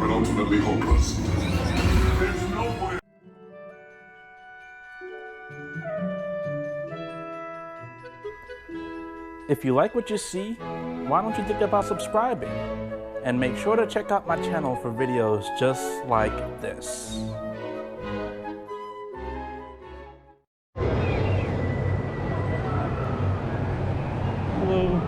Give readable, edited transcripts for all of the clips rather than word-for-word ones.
but ultimately hopeless. There's no way. If you like what you see, why don't you think about subscribing? And make sure to check out my channel for videos just like this. Hello.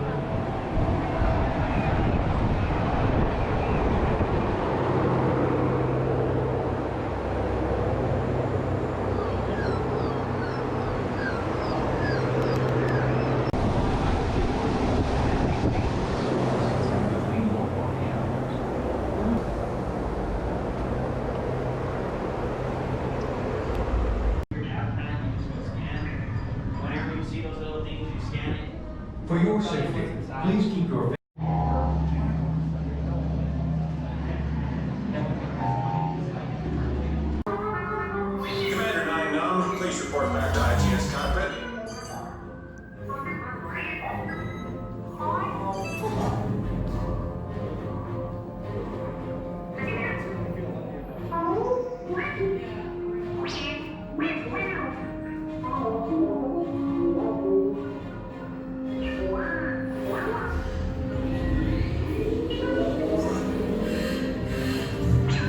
For your safety, please keep your Commander 9-9, please report back to IGS cockpit.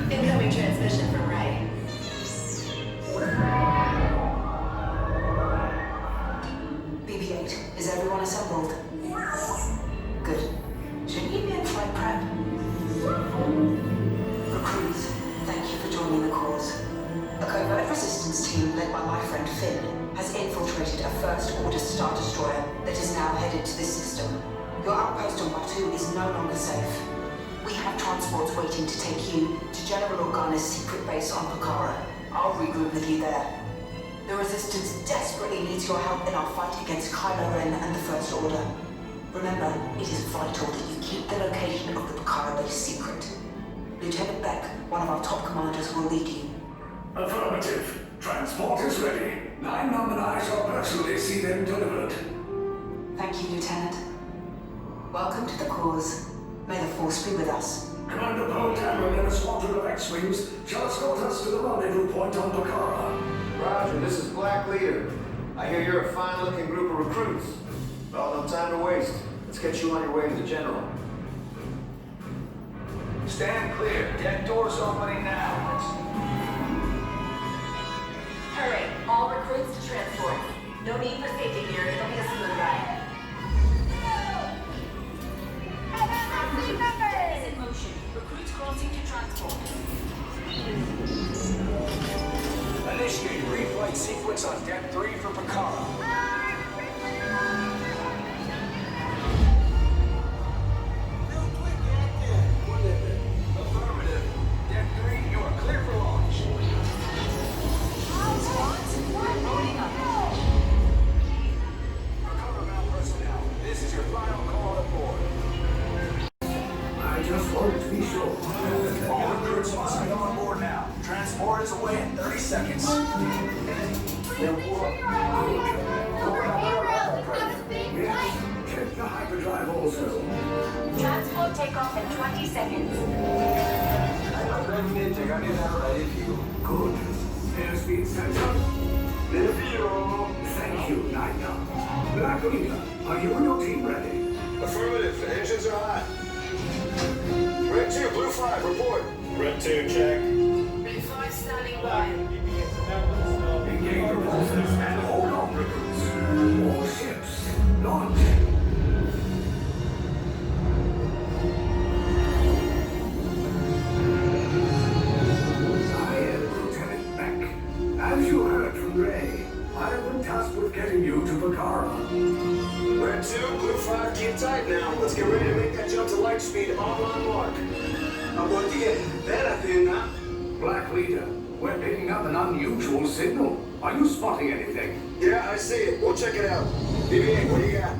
Incoming transmission from Ray. BB-8, is everyone assembled? Good. Should you be in flight prep? Recruits, thank you for joining the cause. A covert resistance team led by my friend Finn has infiltrated a first-order Star Destroyer that is now headed to this system. Your outpost on Batu is no longer safe. We have transports waiting to take you to General Organa's secret base on Pucara. I'll regroup with you there. The Resistance desperately needs your help in our fight against Kylo Ren and the First Order. Remember, it is vital that you keep the location of the Pucara base secret. Lieutenant Beck, one of our top commanders, will lead you. Affirmative. Transport is ready. 9-9 and I shall personally see them delivered. Thank you, Lieutenant. Welcome to the cause. May the Force be with us. Commander Poe Dameron and a squadron of X-Wings shall escort us to the rendezvous point on Pucara. Roger, this is Black Leader. I hear you're a fine-looking group of recruits. Well, no time to waste. Let's get you on your way to the General. Stand clear. Deck doors opening now. Hurry, all recruits to transport. No need for safety gear. It'll be a smooth ride. Is in motion. Recruits crossing to transport. Initiate reflight sequence on Deck 3 for Pucara. Affirmative. Deck 3, you are clear for launch. Loading up. Recover mount personnel. This is your final call aboard. I just wanted to be sure. All recruits must be on board now. Transport is away in 30 seconds. Check the hyperdrive also. Transport takeoff in 20 seconds. Good. Airspeed sensor. Thank you, Nina. Black Leader, are you and your team ready? Affirmative, the engines are hot. Red 2, Blue 5, report. Red 2, check. Blue 5 standing by. Engage the forces and hold on, recruits. More ships. Launching. I am Lieutenant Beck. As you heard from Ray, I have been tasked with getting you to Pucara. Red 2, Blue 5, keep tight now. Let's get ready to make that jump to light speed on mark. Black Leader, we're picking up an unusual signal. Are you spotting anything? Yeah, I see it. We'll check it out. BB-8, what do you got?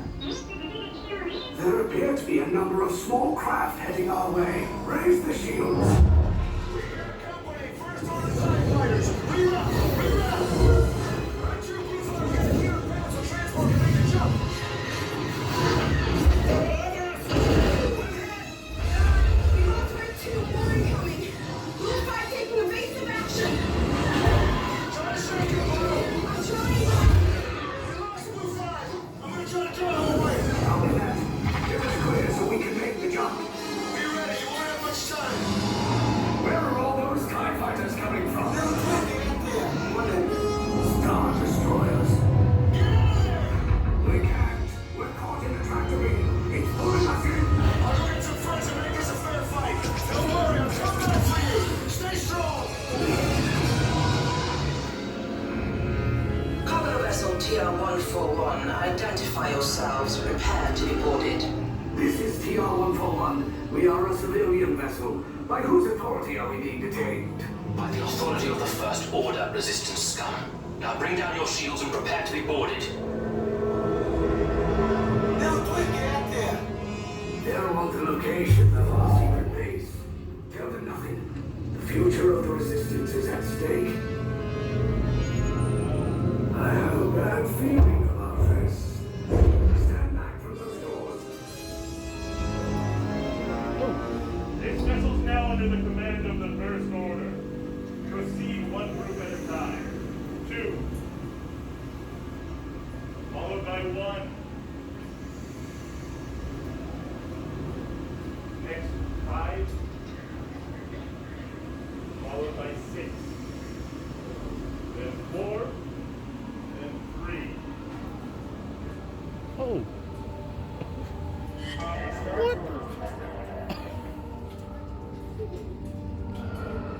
There appear to be a number of small craft heading our way. Raise the shields. We got a company. First order TIE fighters. Reroute! Reroute! Red 2, Blue 5, get the gear panels so transport can make the jump. Red 2, more incoming. TR-141, identify yourselves. Prepare to be boarded. This is TR-141. We are a civilian vessel. By whose authority are we being detained? By the authority of the First Order, Resistance scum. Now bring down your shields and prepare to be boarded. Now, quick, get out there! They'll want the location of our secret base. Tell them nothing. The future of the Resistance is at stake. I have a bad feeling about this. Stand back from those doors. This vessel's now under the command of the First Order. Proceed one group at a time. 2. Followed by 1. Next, 5. Followed by 6. Then 4. Then 3. Oh.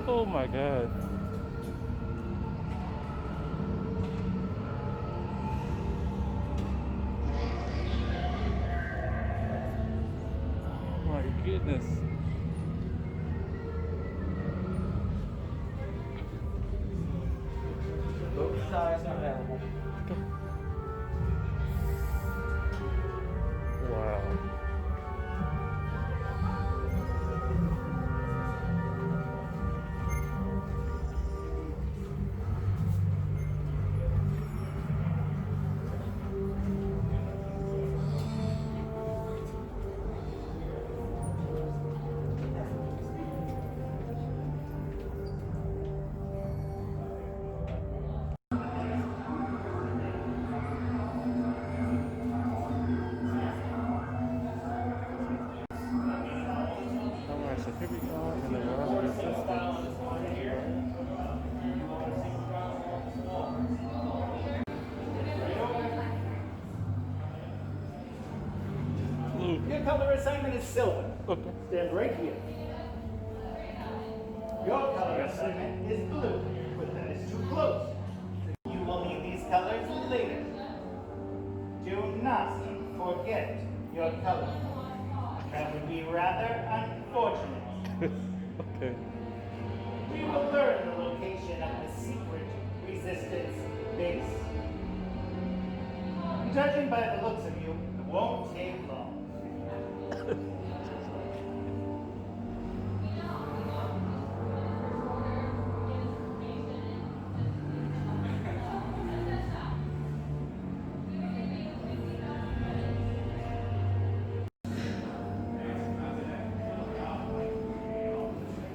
Oh my god. Oh my goodness. Both sides available. Wow. Alright, so here we go in the world of resistance. Your color assignment is silver. Okay. Stand right here. Your color assignment is blue, but that is too close. You will need these colors later. Do not forget your color. That would be rather unfortunate. Okay. We will learn the location of the secret resistance base. Judging by the looks of you, it won't take long.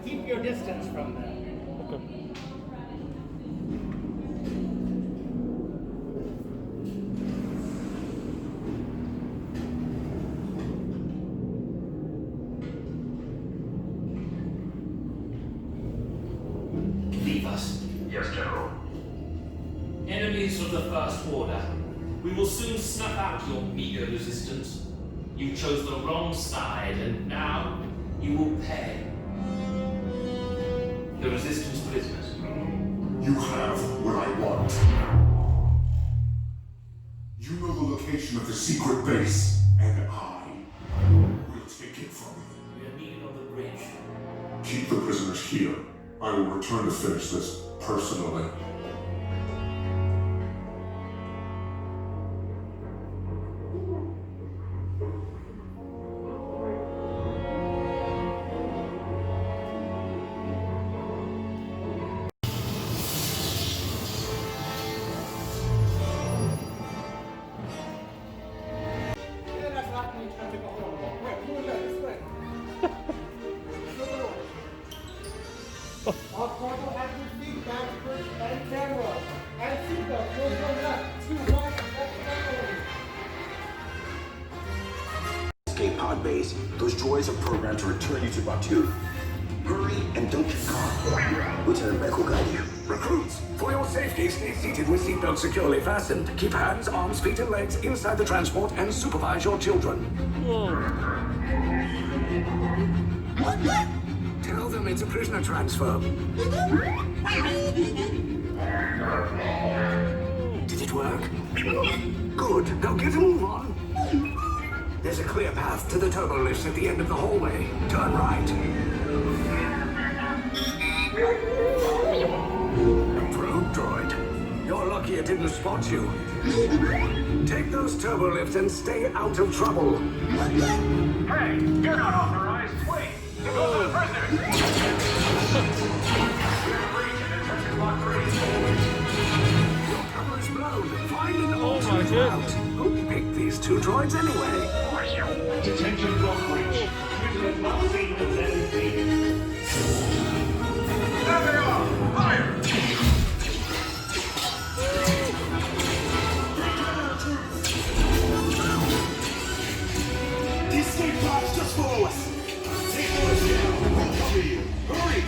Keep your distance from them. Okay. Leave us. Yes, General. Enemies of the First Order. We will soon snuff out your meager resistance. You chose the wrong side, and now you will pay. The Resistance prisoners. You have what I want. You know the location of the secret base, and I will take it from you. We are needed on the bridge. Keep the prisoners here. I will return to finish this personally. Escape pod base. Those droids are programmed to return you to Batu. Hurry and don't get caught. Lieutenant Beck will guide you. Recruits, for your safety, stay seated with seatbelts securely fastened. Keep hands, arms, feet, and legs inside the transport and supervise your children. Tell them it's a prisoner transfer. Did it work? Good. Now get a move on. There's a clear path to the turbo lifts at the end of the hallway. Turn right. Probe droid. You're lucky it didn't spot you. Take those turbo lifts and stay out of trouble. Hey, you're not authorized. Wait, to go to the prisoners. Your cover is blown. Find an alternate route. Who picked these two droids anyway? Detention block breach. Prisoners not seen as designated. There they are! Fire! The escape pods just follow us. Take those down. We'll cover you. Hurry!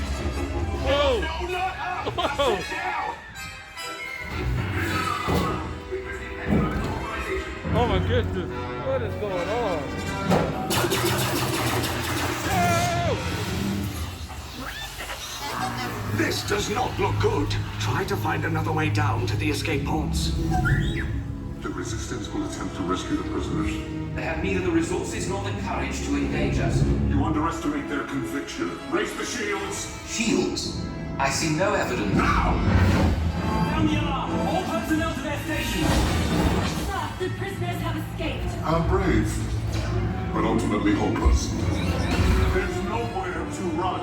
Whoa! No, not up! Whoa! Sit down! Oh my goodness! What is going on? This does not look good. Try to find another way down to the escape pods. The Resistance will attempt to rescue the prisoners. They have neither the resources nor the courage to engage us. You underestimate their conviction. Raise the shields! Shields? I see no evidence. Now! Sound the alarm! All personnel to their stations! Sir, the prisoners have escaped. I'm brave, but ultimately hopeless. There's nowhere to run.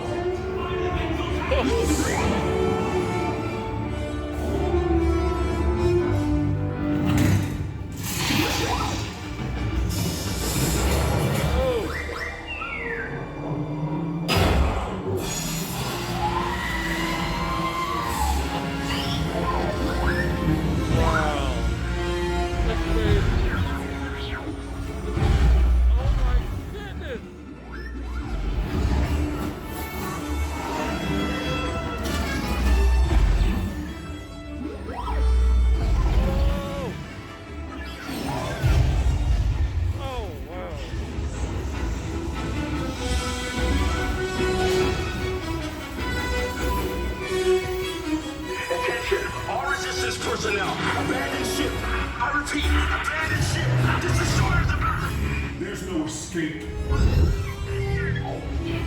Personnel, abandon ship. I repeat, abandon ship. This destroyers the bird. There's no escape.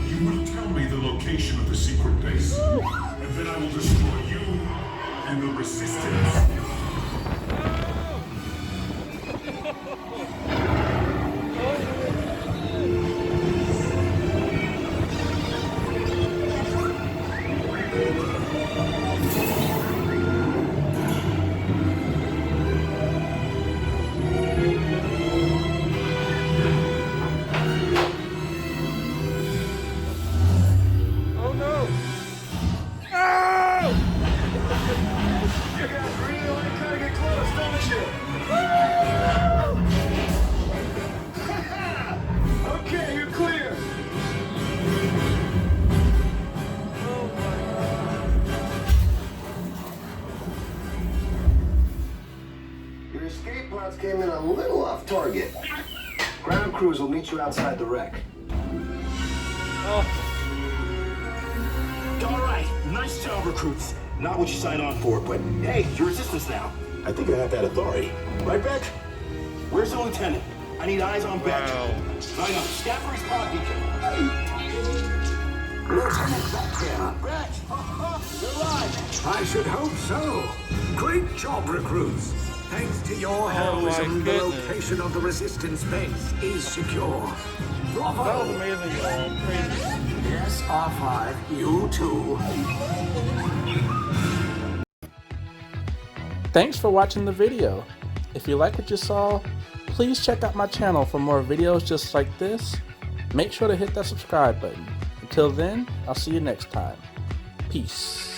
You will tell me the location of the secret base, and then I will destroy you and the Resistance. Okay, you're clear. Your escape pods came in a little off target. Ground crews will meet you outside the wreck. All right, nice job, recruits. Not what you signed on for, but hey, you're Resistance now. I think I have that authority. Right, Beck? Where's the lieutenant? I need eyes on Beck. Line up, Scaffery's pod beacon. Lieutenant Beck here. Beck! You're alive! I should hope so. Great job, recruits. Thanks to your heroism, the location of the Resistance base is secure. Bravo! That was amazing. Crazy. Yes, R5, you too. Thanks for watching the video. If you like what you saw, please check out my channel for more videos just like this. Make sure to hit that subscribe button. Until then, I'll see you next time. Peace.